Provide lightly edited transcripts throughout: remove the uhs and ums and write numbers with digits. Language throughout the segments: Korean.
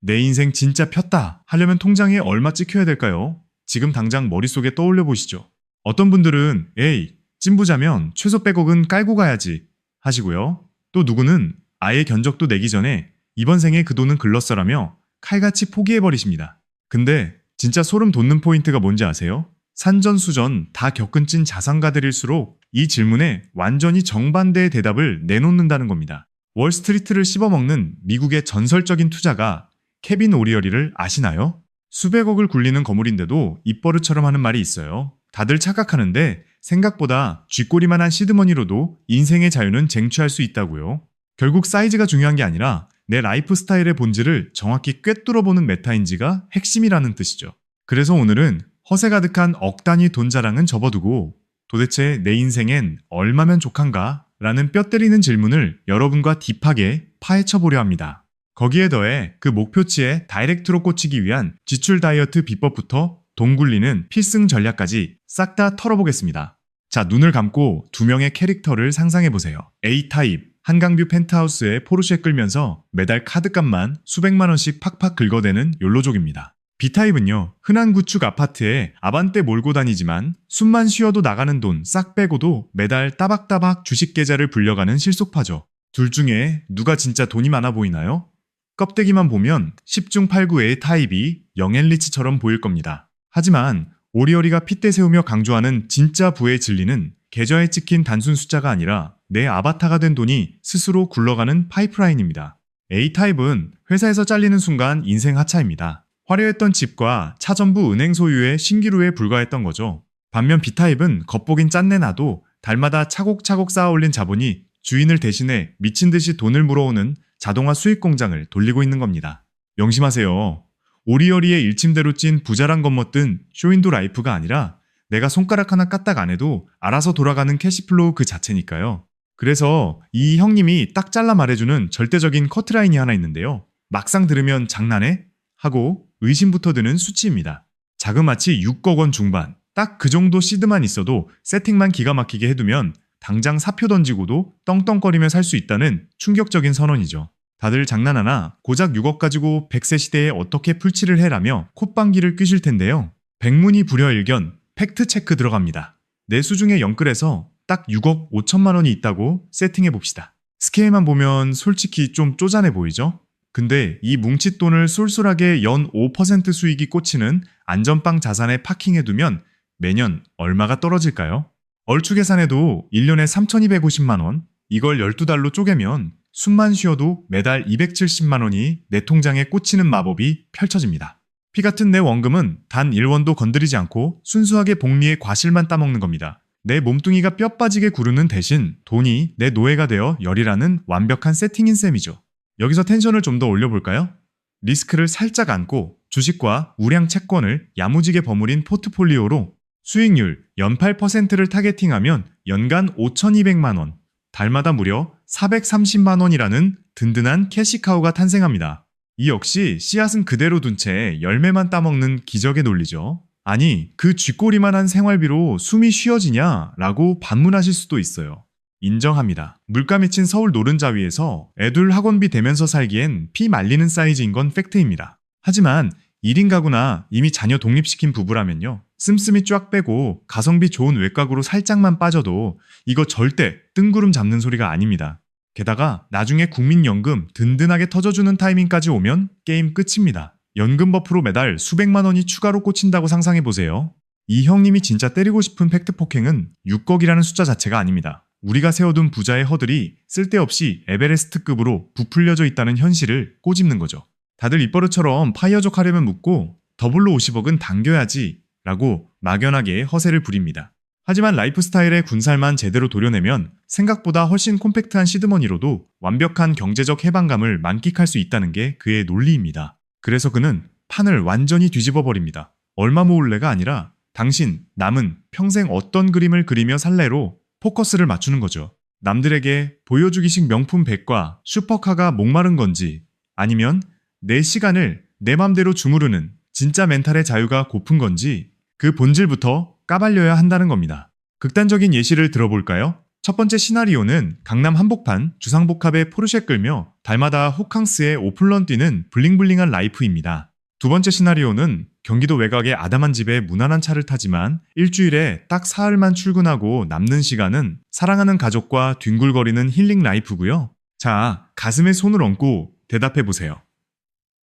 내 인생 진짜 폈다 하려면 통장에 얼마 찍혀야 될까요? 지금 당장 머릿속에 떠올려 보시죠. 어떤 분들은 에이, 찐부자면 최소 100억은 깔고 가야지 하시고요. 또 누구는 아예 견적도 내기 전에 이번 생에 그 돈은 글렀어라며 칼같이 포기해버리십니다. 근데 진짜 소름 돋는 포인트가 뭔지 아세요? 산전수전 다 겪은 찐 자산가들일수록 이 질문에 완전히 정반대의 대답을 내놓는다는 겁니다. 월스트리트를 씹어먹는 미국의 전설적인 투자가 케빈 오리어리를 아시나요? 수백억을 굴리는 거물인데도 입버릇처럼 하는 말이 있어요. 다들 착각하는데 생각보다 쥐꼬리만한 시드머니로도 인생의 자유는 쟁취할 수 있다고요. 결국 사이즈가 중요한 게 아니라 내 라이프 스타일의 본질을 정확히 꿰뚫어보는 메타인지가 핵심이라는 뜻이죠. 그래서 오늘은 허세 가득한 억 단위 돈 자랑은 접어두고 도대체 내 인생엔 얼마면 족한가? 라는 뼈 때리는 질문을 여러분과 딥하게 파헤쳐보려 합니다. 거기에 더해 그 목표치에 다이렉트로 꽂히기 위한 지출 다이어트 비법부터 돈 굴리는 필승 전략까지 싹 다 털어보겠습니다. 자, 눈을 감고 두 명의 캐릭터를 상상해보세요. A타입, 한강뷰 펜트하우스에 포르쉐 끌면서 매달 카드값만 수백만 원씩 팍팍 긁어대는 욜로족입니다. B타입은요, 흔한 구축 아파트에 아반떼 몰고 다니지만 숨만 쉬어도 나가는 돈 싹 빼고도 매달 따박따박 주식 계좌를 불려가는 실속파죠. 둘 중에 누가 진짜 돈이 많아 보이나요? 껍데기만 보면 10중 8구의 타입이 영앤리치처럼 보일 겁니다. 하지만 오리어리가 핏대 세우며 강조하는 진짜 부의 진리는 계좌에 찍힌 단순 숫자가 아니라 내 아바타가 된 돈이 스스로 굴러가는 파이프라인입니다. A타입은 회사에서 잘리는 순간 인생 하차입니다. 화려했던 집과 차 전부 은행 소유의 신기루에 불과했던 거죠. 반면 B타입은 겉보긴 짠내 나도 달마다 차곡차곡 쌓아올린 자본이 주인을 대신해 미친 듯이 돈을 물어오는 자동화 수익 공장을 돌리고 있는 겁니다. 명심하세요. 오리어리의 일침대로 찐 부자란 겉멋든 쇼윈도 라이프가 아니라 내가 손가락 하나 까딱 안 해도 알아서 돌아가는 캐시플로우 그 자체니까요. 그래서 이 형님이 딱 잘라 말해주는 절대적인 커트라인이 하나 있는데요. 막상 들으면 장난해? 하고 의심부터 드는 수치입니다. 자그마치 6억 원 중반, 딱 그 정도 시드만 있어도 세팅만 기가 막히게 해두면 당장 사표 던지고도 떵떵거리며 살 수 있다는 충격적인 선언이죠. 다들 장난하나 고작 6억 가지고 100세 시대에 어떻게 풀칠을 해라며 콧방귀를 뀌실 텐데요. 백문이 불여일견, 팩트체크 들어갑니다. 내 수중에 영끌에서 딱 6억 5천만 원이 있다고 세팅해봅시다. 스케일만 보면 솔직히 좀 쪼잔해 보이죠? 근데 이 뭉칫돈을 쏠쏠하게 연 5% 수익이 꽂히는 안전빵 자산에 파킹해두면 매년 얼마가 떨어질까요? 얼추 계산해도 1년에 3,250만 원, 이걸 12달로 쪼개면 숨만 쉬어도 매달 270만 원이 내 통장에 꽂히는 마법이 펼쳐집니다. 피 같은 내 원금은 단 1원도 건드리지 않고 순수하게 복리의 과실만 따먹는 겁니다. 내 몸뚱이가 뼈 빠지게 구르는 대신 돈이 내 노예가 되어 열이라는 완벽한 세팅인 셈이죠. 여기서 텐션을 좀 더 올려볼까요? 리스크를 살짝 안고 주식과 우량 채권을 야무지게 버무린 포트폴리오로 수익률 연 8%를 타겟팅하면 연간 5,200만 원, 달마다 무려 430만 원이라는 든든한 캐시카우가 탄생합니다. 이 역시 씨앗은 그대로 둔 채 열매만 따먹는 기적의 논리죠. 아니, 그 쥐꼬리만한 생활비로 숨이 쉬어지냐? 라고 반문하실 수도 있어요. 인정합니다. 물가 미친 서울 노른자 위에서 애들 학원비 대면서 살기엔 피 말리는 사이즈인 건 팩트입니다. 하지만 1인 가구나 이미 자녀 독립시킨 부부라면요. 씀씀이 쫙 빼고 가성비 좋은 외곽으로 살짝만 빠져도 이거 절대 뜬구름 잡는 소리가 아닙니다. 게다가 나중에 국민연금 든든하게 터져주는 타이밍까지 오면 게임 끝입니다. 연금 버프로 매달 수백만 원이 추가로 꽂힌다고 상상해보세요. 이 형님이 진짜 때리고 싶은 팩트 폭행은 6억이라는 숫자 자체가 아닙니다. 우리가 세워둔 부자의 허들이 쓸데없이 에베레스트급으로 부풀려져 있다는 현실을 꼬집는 거죠. 다들 입버릇처럼 파이어족 하려면 묻고 더블로 50억은 당겨야지 라고 막연하게 허세를 부립니다. 하지만 라이프 스타일의 군살만 제대로 도려내면 생각보다 훨씬 콤팩트한 시드머니로도 완벽한 경제적 해방감을 만끽할 수 있다는 게 그의 논리입니다. 그래서 그는 판을 완전히 뒤집어 버립니다. 얼마 모을래가 아니라 당신, 남은 평생 어떤 그림을 그리며 살래로 포커스를 맞추는 거죠. 남들에게 보여주기식 명품 백과 슈퍼카가 목마른 건지 아니면 내 시간을 내 맘대로 주무르는 진짜 멘탈의 자유가 고픈 건지 그 본질부터 까발려야 한다는 겁니다. 극단적인 예시를 들어볼까요? 첫 번째 시나리오는 강남 한복판 주상복합에 포르쉐 끌며 달마다 호캉스에 오픈런 뛰는 블링블링한 라이프입니다. 두 번째 시나리오는 경기도 외곽의 아담한 집에 무난한 차를 타지만 일주일에 딱 사흘만 출근하고 남는 시간은 사랑하는 가족과 뒹굴거리는 힐링 라이프고요. 자, 가슴에 손을 얹고 대답해보세요.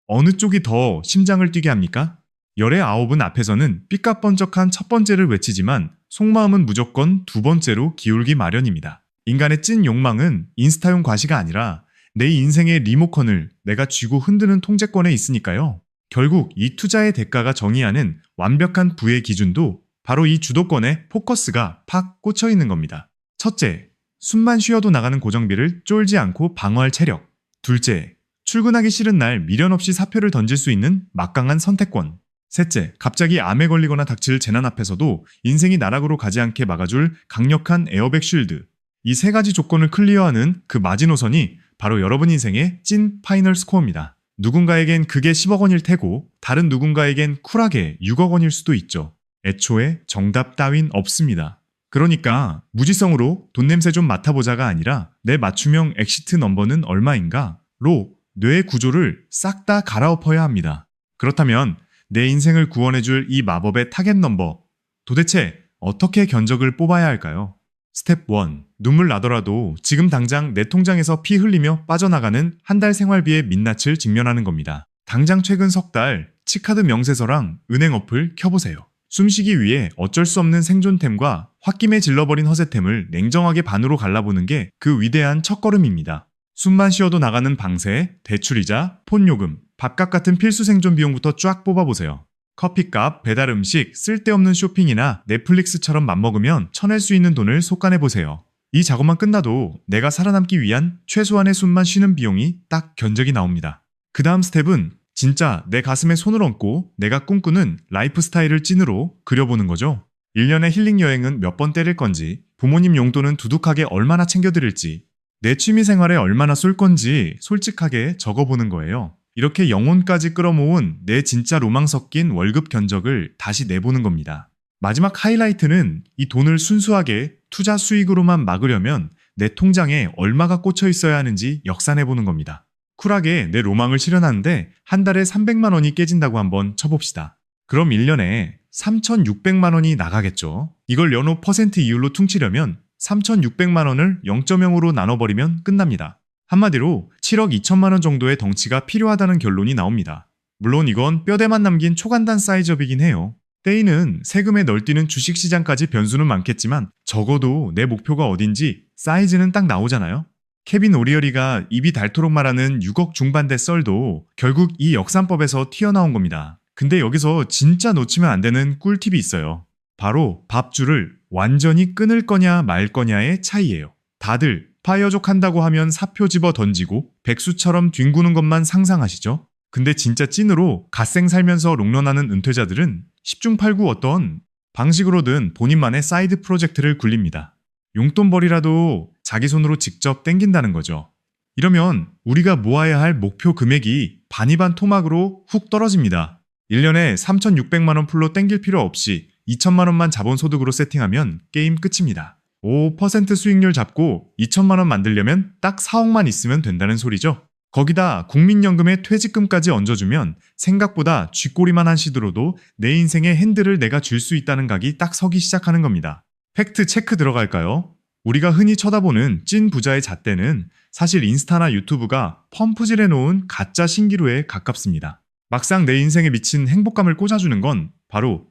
어느 쪽이 더 심장을 뛰게 합니까? 열의 아홉은 앞에서는 삐까뻔쩍한 첫 번째를 외치지만 속마음은 무조건 두 번째로 기울기 마련입니다. 인간의 찐 욕망은 인스타용 과시가 아니라 내 인생의 리모컨을 내가 쥐고 흔드는 통제권에 있으니까요. 결국 이 투자의 대가가 정의하는 완벽한 부의 기준도 바로 이 주도권에 포커스가 팍 꽂혀 있는 겁니다. 첫째, 숨만 쉬어도 나가는 고정비를 쫄지 않고 방어할 체력. 둘째, 출근하기 싫은 날 미련 없이 사표를 던질 수 있는 막강한 선택권. 셋째, 갑자기 암에 걸리거나 닥칠 재난 앞에서도 인생이 나락으로 가지 않게 막아줄 강력한 에어백 쉴드. 이 세 가지 조건을 클리어하는 그 마지노선이 바로 여러분 인생의 찐 파이널 스코어입니다. 누군가에겐 그게 10억 원일 테고 다른 누군가에겐 쿨하게 6억 원일 수도 있죠. 애초에 정답 따윈 없습니다. 그러니까 무지성으로 돈 냄새 좀 맡아보자가 아니라 내 맞춤형 엑시트 넘버는 얼마인가?로 뇌의 구조를 싹 다 갈아엎어야 합니다. 그렇다면 내 인생을 구원해줄 이 마법의 타겟 넘버, 도대체 어떻게 견적을 뽑아야 할까요? 스텝 1. 눈물 나더라도 지금 당장 내 통장에서 피 흘리며 빠져나가는 한 달 생활비의 민낯을 직면하는 겁니다. 당장 최근 석 달 치카드 명세서랑 은행 어플 켜보세요. 숨쉬기 위해 어쩔 수 없는 생존템과 홧김에 질러버린 허세템을 냉정하게 반으로 갈라보는 게 그 위대한 첫걸음입니다. 숨만 쉬어도 나가는 방세, 대출이자, 폰요금, 밥값 같은 필수 생존 비용부터 쫙 뽑아보세요. 커피값, 배달음식, 쓸데없는 쇼핑이나 넷플릭스처럼 맘먹으면 쳐낼 수 있는 돈을 속간해보세요. 이 작업만 끝나도 내가 살아남기 위한 최소한의 숨만 쉬는 비용이 딱 견적이 나옵니다. 그 다음 스텝은 진짜 내 가슴에 손을 얹고 내가 꿈꾸는 라이프 스타일을 찐으로 그려보는 거죠. 1년의 힐링 여행은 몇 번 때릴 건지, 부모님 용돈은 두둑하게 얼마나 챙겨드릴지, 내 취미 생활에 얼마나 쏠 건지 솔직하게 적어보는 거예요. 이렇게 영혼까지 끌어모은 내 진짜 로망 섞인 월급 견적을 다시 내보는 겁니다. 마지막 하이라이트는 이 돈을 순수하게 투자 수익으로만 막으려면 내 통장에 얼마가 꽂혀 있어야 하는지 역산해보는 겁니다. 쿨하게 내 로망을 실현하는데 한 달에 300만 원이 깨진다고 한번 쳐봅시다. 그럼 1년에 3,600만 원이 나가겠죠. 이걸 연호 퍼센트 이율로 퉁치려면 3,600만 원을 0.0으로 나눠버리면 끝납니다. 한마디로 7억 2천만 원 정도의 덩치가 필요하다는 결론이 나옵니다. 물론 이건 뼈대만 남긴 초간단 사이즈업이긴 해요. 때이는 세금에 널뛰는 주식시장까지 변수는 많겠지만 적어도 내 목표가 어딘지 사이즈는 딱 나오잖아요. 케빈 오리어리가 입이 닳도록 말하는 6억 중반대 썰도 결국 이 역산법에서 튀어나온 겁니다. 근데 여기서 진짜 놓치면 안 되는 꿀팁이 있어요. 바로 밥줄을 완전히 끊을 거냐 말 거냐의 차이예요. 다들 파이어족 한다고 하면 사표 집어 던지고 백수처럼 뒹구는 것만 상상하시죠? 근데 진짜 찐으로 갓생 살면서 롱런하는 은퇴자들은 10중 8구 어떤 방식으로든 본인만의 사이드 프로젝트를 굴립니다. 용돈벌이라도 자기 손으로 직접 땡긴다는 거죠. 이러면 우리가 모아야 할 목표 금액이 반이반 토막으로 훅 떨어집니다. 1년에 3,600만 원 풀로 땡길 필요 없이 2천만 원만 자본소득으로 세팅하면 게임 끝입니다. 5% 수익률 잡고 2천만 원 만들려면 딱 4억만 있으면 된다는 소리죠. 거기다 국민연금에 퇴직금까지 얹어주면 생각보다 쥐꼬리만 한 시드로도 내 인생의 핸들을 내가 쥘 수 있다는 각이 딱 서기 시작하는 겁니다. 팩트 체크 들어갈까요? 우리가 흔히 쳐다보는 찐 부자의 잣대는 사실 인스타나 유튜브가 펌프질 해놓은 가짜 신기루에 가깝습니다. 막상 내 인생에 미친 행복감을 꽂아주는 건 바로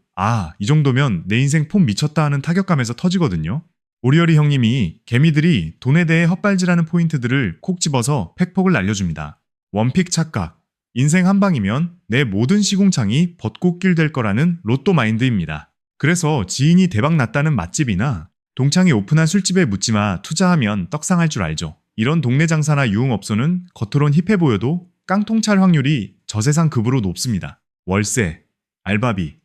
이 정도면 내 인생 폼 미쳤다 하는 타격감에서 터지거든요. 오리어리 형님이 개미들이 돈에 대해 헛발질하는 포인트들을 콕 집어서 팩폭을 날려줍니다. 원픽 착각, 인생 한 방이면 내 모든 시궁창이 벚꽃길 될 거라는 로또 마인드입니다. 그래서 지인이 대박 났다는 맛집이나 동창이 오픈한 술집에 묻지마 투자하면 떡상할 줄 알죠. 이런 동네 장사나 유흥업소는 겉으론 힙해 보여도 깡통찰 확률이 저세상 급으로 높습니다. 월세, 알바비,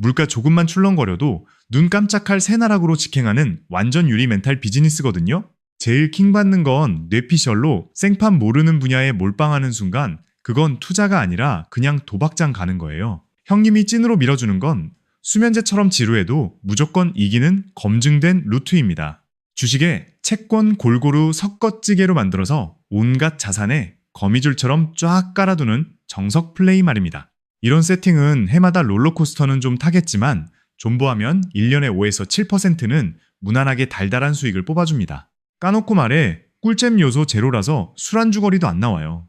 물가 조금만 출렁거려도 눈 깜짝할 새나락으로 직행하는 완전 유리 멘탈 비즈니스거든요. 제일 킹받는 건 뇌피셜로 생판 모르는 분야에 몰빵하는 순간 그건 투자가 아니라 그냥 도박장 가는 거예요. 형님이 찐으로 밀어주는 건 수면제처럼 지루해도 무조건 이기는 검증된 루트입니다. 주식에 채권 골고루 섞어찌개로 만들어서 온갖 자산에 거미줄처럼 쫙 깔아두는 정석 플레이 말입니다. 이런 세팅은 해마다 롤러코스터는 좀 타겠지만 존버하면 1년에 5에서 7%는 무난하게 달달한 수익을 뽑아줍니다. 까놓고 말해 꿀잼 요소 제로라서 술안주거리도 안 나와요.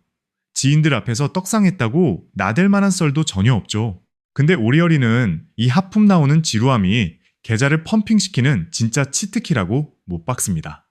지인들 앞에서 떡상했다고 나댈 만한 썰도 전혀 없죠. 근데 오리어리는 이 하품 나오는 지루함이 계좌를 펌핑시키는 진짜 치트키라고 못 박습니다.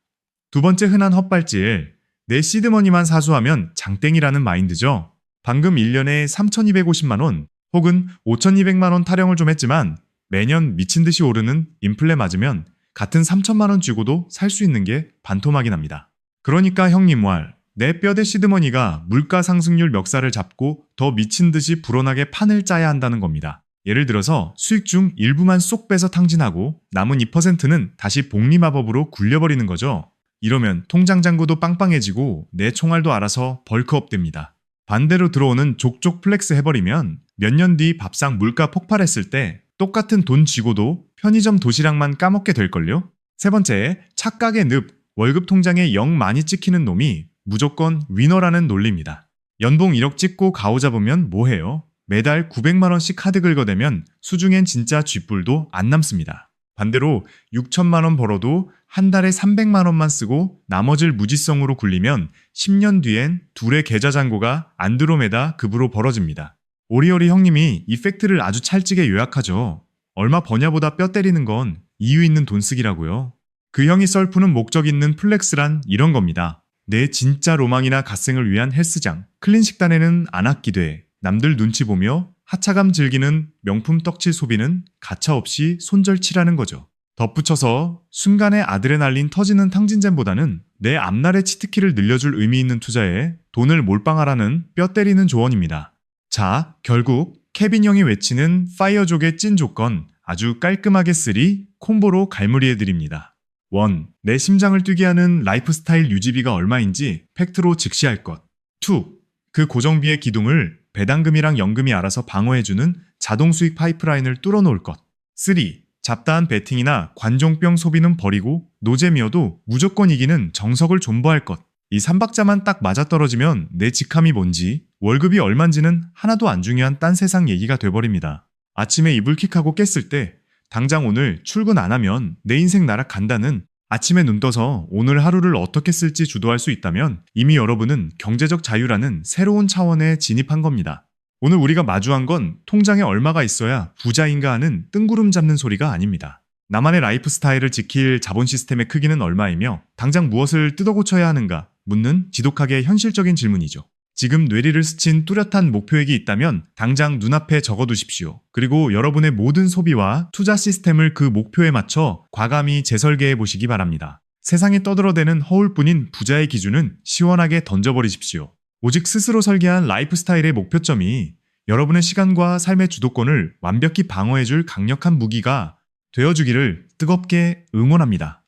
두 번째 흔한 헛발질, 내 시드머니만 사수하면 장땡이라는 마인드죠. 방금 1년에 3,250만 원 혹은 5,200만 원 타령을 좀 했지만 매년 미친 듯이 오르는 인플레 맞으면 같은 3천만 원 쥐고도 살 수 있는 게 반토막이 납니다. 그러니까 형님 왈, 내 뼈대 시드머니가 물가 상승률 멱살을 잡고 더 미친 듯이 불어나게 판을 짜야 한다는 겁니다. 예를 들어서 수익 중 일부만 쏙 빼서 탕진하고 남은 2%는 다시 복리마법으로 굴려버리는 거죠. 이러면 통장 잔고도 빵빵해지고 내 총알도 알아서 벌크업 됩니다. 반대로 들어오는 족족 플렉스 해버리면 몇 년 뒤 밥상 물가 폭발했을 때 똑같은 돈 쥐고도 편의점 도시락만 까먹게 될걸요? 세 번째, 착각의 늪, 월급 통장에 0 많이 찍히는 놈이 무조건 위너라는 논리입니다. 연봉 1억 찍고 가오 잡으면 뭐해요? 매달 900만 원씩 카드 긁어대면 수중엔 진짜 쥐뿔도 안 남습니다. 반대로 6천만 원 벌어도 한 달에 300만 원만 쓰고 나머지를 무지성으로 굴리면 10년 뒤엔 둘의 계좌 잔고가 안드로메다 급으로 벌어집니다. 오리오리 형님이 이 팩트를 아주 찰지게 요약하죠. 얼마 버냐보다 뼈 때리는 건 이유 있는 돈 쓰기라고요. 그 형이 썰푸는 목적 있는 플렉스란 이런 겁니다. 내 진짜 로망이나 갓생을 위한 헬스장, 클린 식단에는 안 아끼되 남들 눈치 보며 하차감 즐기는 명품 떡칠 소비는 가차없이 손절치라는 거죠. 덧붙여서 순간의 아드레날린 터지는 탕진잼보다는 내 앞날의 치트키를 늘려줄 의미 있는 투자에 돈을 몰빵하라는 뼈 때리는 조언입니다. 자, 결국 케빈 형이 외치는 파이어족의 찐 조건 아주 깔끔하게 쓰리 콤보로 갈무리해드립니다. 1. 내 심장을 뛰게 하는 라이프스타일 유지비가 얼마인지 팩트로 직시할 것. 2. 그 고정비의 기둥을 배당금이랑 연금이 알아서 방어해주는 자동 수익 파이프라인을 뚫어놓을 것. 3. 잡다한 베팅이나 관종병 소비는 버리고 노잼이어도 무조건 이기는 정석을 존버할 것. 이 3박자만 딱 맞아떨어지면 내 직함이 뭔지 월급이 얼만지는 하나도 안 중요한 딴 세상 얘기가 돼버립니다. 아침에 이불킥하고 깼을 때 당장 오늘 출근 안 하면 내 인생 날아간다는 아침에 눈 떠서 오늘 하루를 어떻게 쓸지 주도할 수 있다면 이미 여러분은 경제적 자유라는 새로운 차원에 진입한 겁니다. 오늘 우리가 마주한 건 통장에 얼마가 있어야 부자인가 하는 뜬구름 잡는 소리가 아닙니다. 나만의 라이프 스타일을 지킬 자본 시스템의 크기는 얼마이며 당장 무엇을 뜯어고쳐야 하는가 묻는 지독하게 현실적인 질문이죠. 지금 뇌리를 스친 뚜렷한 목표액이 있다면 당장 눈앞에 적어두십시오. 그리고 여러분의 모든 소비와 투자 시스템을 그 목표에 맞춰 과감히 재설계해 보시기 바랍니다. 세상에 떠들어대는 허울뿐인 부자의 기준은 시원하게 던져버리십시오. 오직 스스로 설계한 라이프 스타일의 목표점이 여러분의 시간과 삶의 주도권을 완벽히 방어해줄 강력한 무기가 되어주기를 뜨겁게 응원합니다.